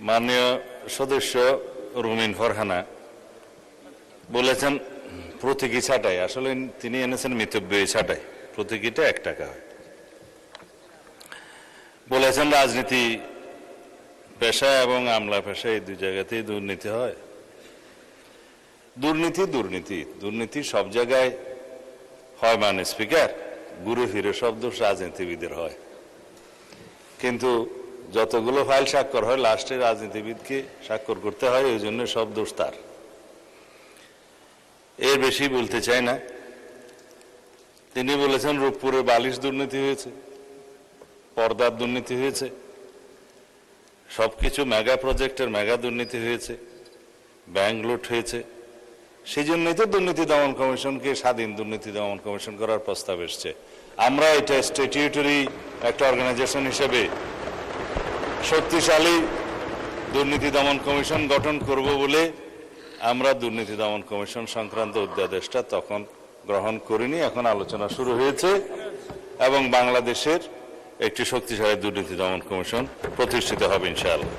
মাননীয় সদস্য রুমিন ফরহানা বলেছেন প্রতীকী ছাঁটাই, আসলে তিনি এনেছেন মিতব্যয়ী ছাঁটাই, প্রতীকীটা 1 টাকা হয়। বলেছেন রাজনীতি পেশা এবং আমলা পেশা এই 2 জায়গাতেই দুর্নীতি হয়। দুর্নীতি দুর্নীতি দুর্নীতি সব জায়গায় হয়, মানে স্পিকার ঘুরে ফিরে সব দোষ রাজনীতিবিদের হয়। কিন্তু যতগুলো ফাইল স্বাক্ষর হয় লাস্টে রাজনীতিবিদকে স্বাক্ষর করতে হয়, এই জন্য সব দোষ তার। এর বেশি বলতে চাই না। তিনি বলেছেন রূপপুরে বালিশ দুর্নীতি হয়েছে, পর্দার দুর্নীতি হয়েছে, সবকিছু মেগা প্রজেক্টের মেগা দুর্নীতি হয়েছে, ব্যাংক লুট হয়েছে। সেই জন্যই তো দুর্নীতি দমন কমিশনকে স্বাধীন দুর্নীতি দমন কমিশন করার প্রস্তাব এসছে। আমরা এটা স্ট্যাটিউটরি একটা অর্গানাইজেশন হিসেবে শক্তিশালী দুর্নীতি দমন কমিশন গঠন করব বলে আমরা দুর্নীতি দমন কমিশন সংক্রান্ত অধ্যাদেশটা তখন গ্রহণ করিনি। এখন আলোচনা শুরু হয়েছে এবং বাংলাদেশের একটি শক্তিশালী দুর্নীতি দমন কমিশন প্রতিষ্ঠিত হবে ইনশাআল্লাহ।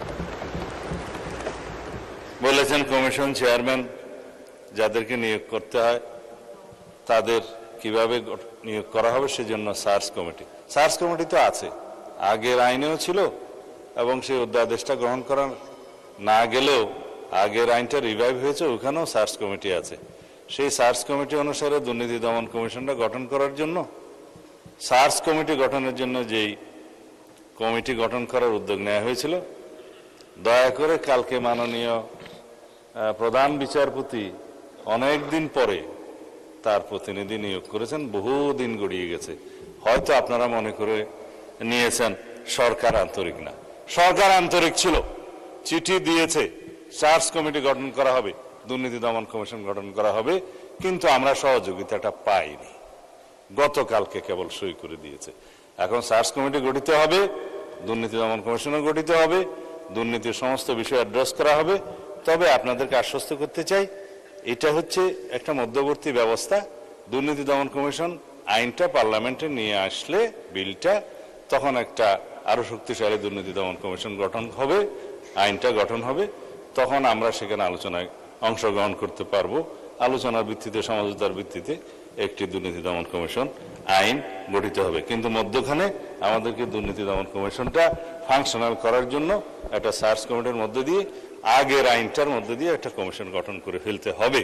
বলেছেন কমিশন চেয়ারম্যান যাদেরকে নিয়োগ করতে হয় তাদের কিভাবে নিয়োগ করা হবে সেজন্য সার্চ কমিটি। সার্চ কমিটি তো আছে, আগের আইনেও ছিল এবং সেই অধ্যাদেশটা গ্রহণ করা না গেলেও আগের আইনটা রিভাইভ হয়েছে, ওখানেও সার্চ কমিটি আছে। সেই সার্চ কমিটি অনুসারে দুর্নীতি দমন কমিশনটা গঠন করার জন্য, সার্চ কমিটি গঠনের জন্য যেই কমিটি গঠন করার উদ্যোগ নেওয়া হয়েছিল, দয়া করে কালকে মাননীয় প্রধান বিচারপতি অনেক দিন পরে তার প্রতিনিধি নিয়োগ করেছেন, বহুদিন গড়িয়ে গেছে। হয়তো আপনারা মনে করে নিয়েছেন সরকার আন্তরিক না। সরকার আন্তরিক ছিল, চিঠি দিয়েছে সার্চ কমিটি গঠন করা হবে, দুর্নীতি দমন কমিশন গঠন করা হবে, কিন্তু আমরা সহযোগিতাটা পাইনি। গতকালকে কেবল সই করে দিয়েছে। এখন সার্চ কমিটি গঠিত হবে, দুর্নীতি দমন কমিশনও গঠিত হবে, দুর্নীতির সমস্ত বিষয় অ্যাড্রেস করা হবে। তবে আপনাদেরকে আশ্বস্ত করতে চাই, এটা হচ্ছে একটা মধ্যবর্তী ব্যবস্থা। দুর্নীতি দমন কমিশন আইনটা পার্লামেন্টে নিয়ে আসলে বিলটা, তখন একটা আরো শক্তিশালী দুর্নীতি দমন কমিশন গঠন হবে, আইনটা গঠন হবে, তখন আমরা সেখানে আলোচনায় অংশগ্রহণ করতে পারবো। আলোচনার ভিত্তিতে, সমঝোতার ভিত্তিতে একটি দুর্নীতি দমন কমিশন আইন গঠিত হবে। কিন্তু মধ্যখানে আমাদেরকে দুর্নীতি দমন কমিশনটা ফাংশনাল করার জন্য একটা সার্চ কমিটির মধ্যে দিয়ে, আগের আইনটার মধ্যে দিয়ে একটা কমিশন গঠন করে ফেলতে হবে।